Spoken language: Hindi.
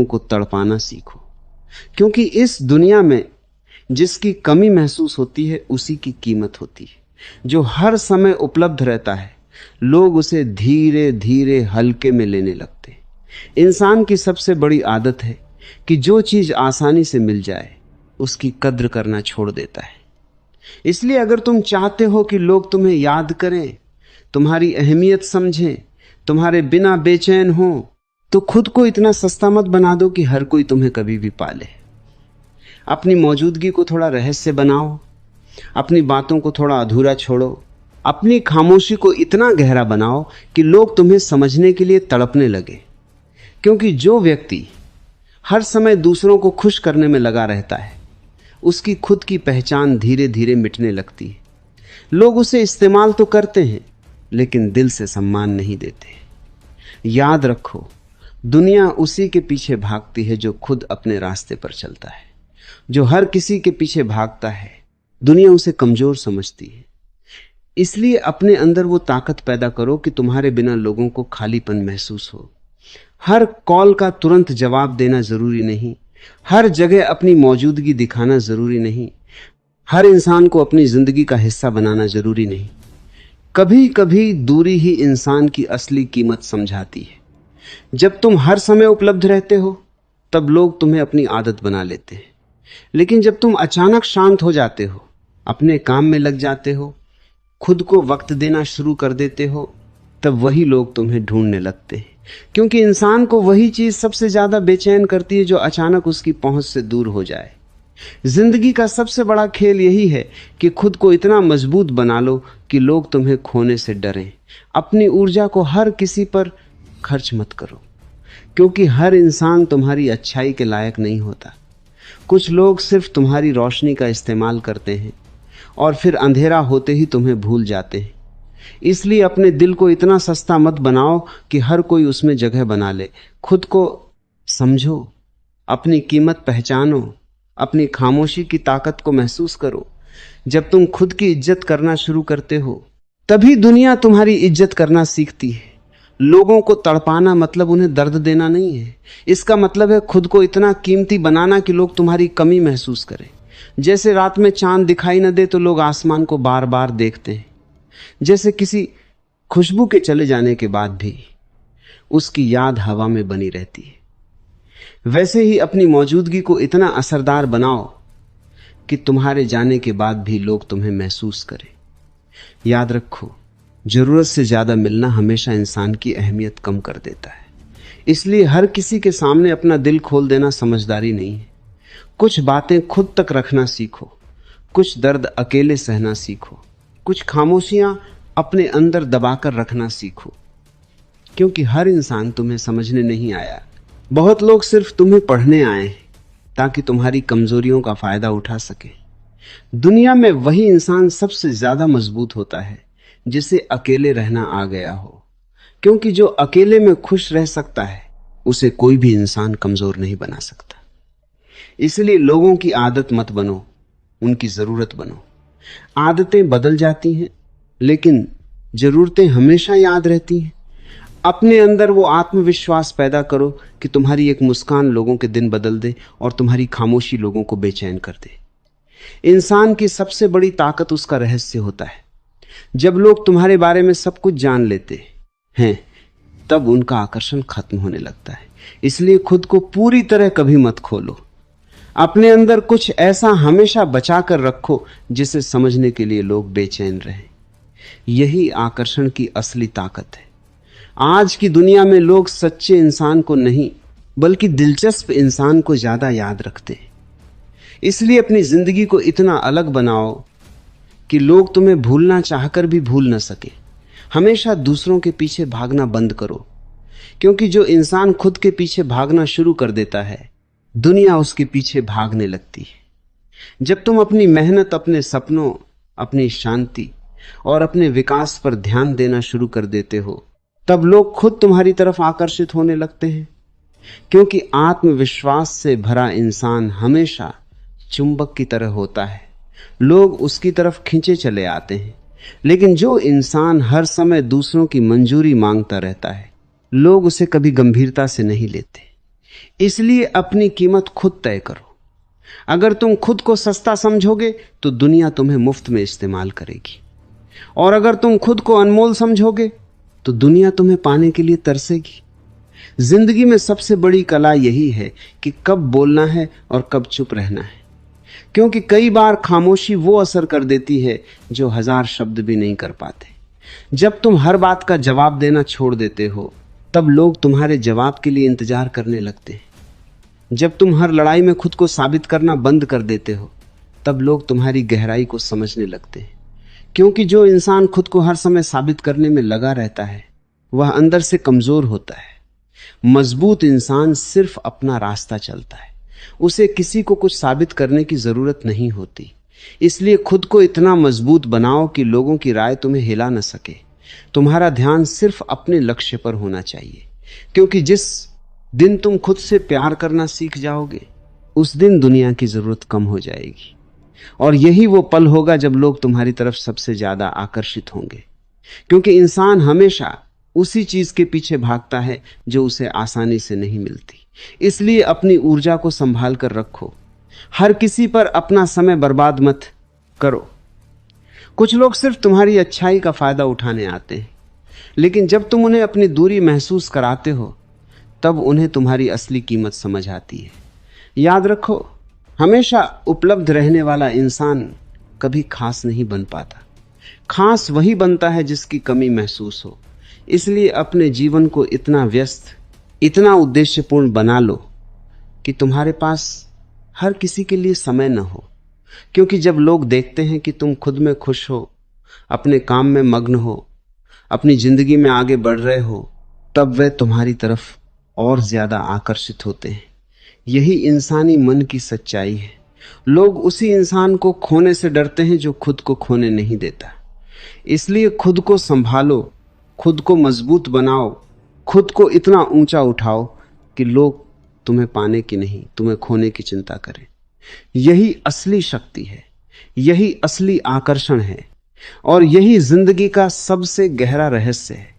को तड़पाना सीखो, क्योंकि इस दुनिया में जिसकी कमी महसूस होती है उसी की कीमत होती है। जो हर समय उपलब्ध रहता है लोग उसे धीरे धीरे हल्के में लेने लगते हैं। इंसान की सबसे बड़ी आदत है कि जो चीज आसानी से मिल जाए उसकी कद्र करना छोड़ देता है। इसलिए अगर तुम चाहते हो कि लोग तुम्हें याद करें, तुम्हारी अहमियत समझें, तुम्हारे बिना बेचैन हो, तो खुद को इतना सस्ता मत बना दो कि हर कोई तुम्हें कभी भी पाले। अपनी मौजूदगी को थोड़ा रहस्य बनाओ, अपनी बातों को थोड़ा अधूरा छोड़ो, अपनी खामोशी को इतना गहरा बनाओ कि लोग तुम्हें समझने के लिए तड़पने लगे। क्योंकि जो व्यक्ति हर समय दूसरों को खुश करने में लगा रहता है उसकी खुद की पहचान धीरे धीरे मिटने लगती है। लोग उसे इस्तेमाल तो करते हैं लेकिन दिल से सम्मान नहीं देते। याद रखो, दुनिया उसी के पीछे भागती है जो खुद अपने रास्ते पर चलता है। जो हर किसी के पीछे भागता है दुनिया उसे कमजोर समझती है। इसलिए अपने अंदर वो ताकत पैदा करो कि तुम्हारे बिना लोगों को खालीपन महसूस हो। हर कॉल का तुरंत जवाब देना जरूरी नहीं, हर जगह अपनी मौजूदगी दिखाना जरूरी नहीं, हर इंसान को अपनी जिंदगी का हिस्सा बनाना जरूरी नहीं। कभी कभी दूरी ही इंसान की असली कीमत समझाती है। जब तुम हर समय उपलब्ध रहते हो तब लोग तुम्हें अपनी आदत बना लेते हैं, लेकिन जब तुम अचानक शांत हो जाते हो, अपने काम में लग जाते हो, खुद को वक्त देना शुरू कर देते हो, तब वही लोग तुम्हें ढूंढने लगते हैं। क्योंकि इंसान को वही चीज सबसे ज्यादा बेचैन करती है जो अचानक उसकी पहुंच से दूर हो जाए। जिंदगी का सबसे बड़ा खेल यही है कि खुद को इतना मजबूत बना लो कि लोग तुम्हें खोने से डरें। अपनी ऊर्जा को हर किसी पर खर्च मत करो, क्योंकि हर इंसान तुम्हारी अच्छाई के लायक नहीं होता। कुछ लोग सिर्फ तुम्हारी रोशनी का इस्तेमाल करते हैं और फिर अंधेरा होते ही तुम्हें भूल जाते हैं। इसलिए अपने दिल को इतना सस्ता मत बनाओ कि हर कोई उसमें जगह बना ले। खुद को समझो, अपनी कीमत पहचानो, अपनी खामोशी की ताकत को महसूस करो। जब तुम खुद की इज्जत करना शुरू करते हो तभी दुनिया तुम्हारी इज्जत करना सीखती है। लोगों को तड़पाना मतलब उन्हें दर्द देना नहीं है। इसका मतलब है खुद को इतना कीमती बनाना कि लोग तुम्हारी कमी महसूस करें। जैसे रात में चांद दिखाई न दे तो लोग आसमान को बार बार देखते हैं, जैसे किसी खुशबू के चले जाने के बाद भी उसकी याद हवा में बनी रहती है, वैसे ही अपनी मौजूदगी को इतना असरदार बनाओ कि तुम्हारे जाने के बाद भी लोग तुम्हें महसूस करें। याद रखो, जरूरत से ज्यादा मिलना हमेशा इंसान की अहमियत कम कर देता है। इसलिए हर किसी के सामने अपना दिल खोल देना समझदारी नहीं है। कुछ बातें खुद तक रखना सीखो, कुछ दर्द अकेले सहना सीखो, कुछ खामोशियां अपने अंदर दबाकर रखना सीखो, क्योंकि हर इंसान तुम्हें समझने नहीं आया। बहुत लोग सिर्फ तुम्हें पढ़ने आए हैं ताकि तुम्हारी कमजोरियों का फायदा उठा सके। दुनिया में वही इंसान सबसे ज्यादा मजबूत होता है जिसे अकेले रहना आ गया हो, क्योंकि जो अकेले में खुश रह सकता है उसे कोई भी इंसान कमजोर नहीं बना सकता। इसलिए लोगों की आदत मत बनो, उनकी जरूरत बनो। आदतें बदल जाती हैं लेकिन जरूरतें हमेशा याद रहती हैं। अपने अंदर वो आत्मविश्वास पैदा करो कि तुम्हारी एक मुस्कान लोगों के दिन बदल दे और तुम्हारी खामोशी लोगों को बेचैन कर दे। इंसान की सबसे बड़ी ताकत उसका रहस्य होता है। जब लोग तुम्हारे बारे में सब कुछ जान लेते हैं तब उनका आकर्षण खत्म होने लगता है। इसलिए खुद को पूरी तरह कभी मत खोलो। अपने अंदर कुछ ऐसा हमेशा बचा कर रखो जिसे समझने के लिए लोग बेचैन रहें। यही आकर्षण की असली ताकत है। आज की दुनिया में लोग सच्चे इंसान को नहीं बल्कि दिलचस्प इंसान को ज्यादा याद रखते हैं। इसलिए अपनी जिंदगी को इतना अलग बनाओ कि लोग तुम्हें भूलना चाहकर भी भूल न सके। हमेशा दूसरों के पीछे भागना बंद करो, क्योंकि जो इंसान खुद के पीछे भागना शुरू कर देता है दुनिया उसके पीछे भागने लगती है। जब तुम अपनी मेहनत, अपने सपनों, अपनी शांति और अपने विकास पर ध्यान देना शुरू कर देते हो तब लोग खुद तुम्हारी तरफ आकर्षित होने लगते हैं, क्योंकि आत्मविश्वास से भरा इंसान हमेशा चुंबक की तरह होता है। लोग उसकी तरफ खींचे चले आते हैं। लेकिन जो इंसान हर समय दूसरों की मंजूरी मांगता रहता है लोग उसे कभी गंभीरता से नहीं लेते। इसलिए अपनी कीमत खुद तय करो। अगर तुम खुद को सस्ता समझोगे तो दुनिया तुम्हें मुफ्त में इस्तेमाल करेगी, और अगर तुम खुद को अनमोल समझोगे तो दुनिया तुम्हें पाने के लिए तरसेगी। जिंदगी में सबसे बड़ी कला यही है कि कब बोलना है और कब चुप रहना है, क्योंकि कई बार खामोशी वो असर कर देती है जो 1000 शब्द भी नहीं कर पाते। जब तुम हर बात का जवाब देना छोड़ देते हो तब लोग तुम्हारे जवाब के लिए इंतजार करने लगते हैं। जब तुम हर लड़ाई में खुद को साबित करना बंद कर देते हो तब लोग तुम्हारी गहराई को समझने लगते हैं, क्योंकि जो इंसान खुद को हर समय साबित करने में लगा रहता है वह अंदर से कमजोर होता है। मजबूत इंसान सिर्फ अपना रास्ता चलता है, उसे किसी को कुछ साबित करने की जरूरत नहीं होती। इसलिए खुद को इतना मजबूत बनाओ कि लोगों की राय तुम्हें हिला न सके। तुम्हारा ध्यान सिर्फ अपने लक्ष्य पर होना चाहिए, क्योंकि जिस दिन तुम खुद से प्यार करना सीख जाओगे उस दिन दुनिया की जरूरत कम हो जाएगी, और यही वो पल होगा जब लोग तुम्हारी तरफ सबसे ज्यादा आकर्षित होंगे, क्योंकि इंसान हमेशा उसी चीज के पीछे भागता है जो उसे आसानी से नहीं मिलती। इसलिए अपनी ऊर्जा को संभाल कर रखो, हर किसी पर अपना समय बर्बाद मत करो। कुछ लोग सिर्फ तुम्हारी अच्छाई का फायदा उठाने आते हैं, लेकिन जब तुम उन्हें अपनी दूरी महसूस कराते हो तब उन्हें तुम्हारी असली कीमत समझ आती है। याद रखो, हमेशा उपलब्ध रहने वाला इंसान कभी खास नहीं बन पाता। खास वही बनता है जिसकी कमी महसूस हो। इसलिए अपने जीवन को इतना व्यस्त, इतना उद्देश्यपूर्ण बना लो कि तुम्हारे पास हर किसी के लिए समय न हो, क्योंकि जब लोग देखते हैं कि तुम खुद में खुश हो, अपने काम में मग्न हो, अपनी जिंदगी में आगे बढ़ रहे हो, तब वे तुम्हारी तरफ और ज्यादा आकर्षित होते हैं। यही इंसानी मन की सच्चाई है। लोग उसी इंसान को खोने से डरते हैं जो खुद को खोने नहीं देता। इसलिए खुद को संभालो, खुद को मजबूत बनाओ, खुद को इतना ऊंचा उठाओ कि लोग तुम्हें पाने की नहीं, तुम्हें खोने की चिंता करें। यही असली शक्ति है, यही असली आकर्षण है, और यही जिंदगी का सबसे गहरा रहस्य है।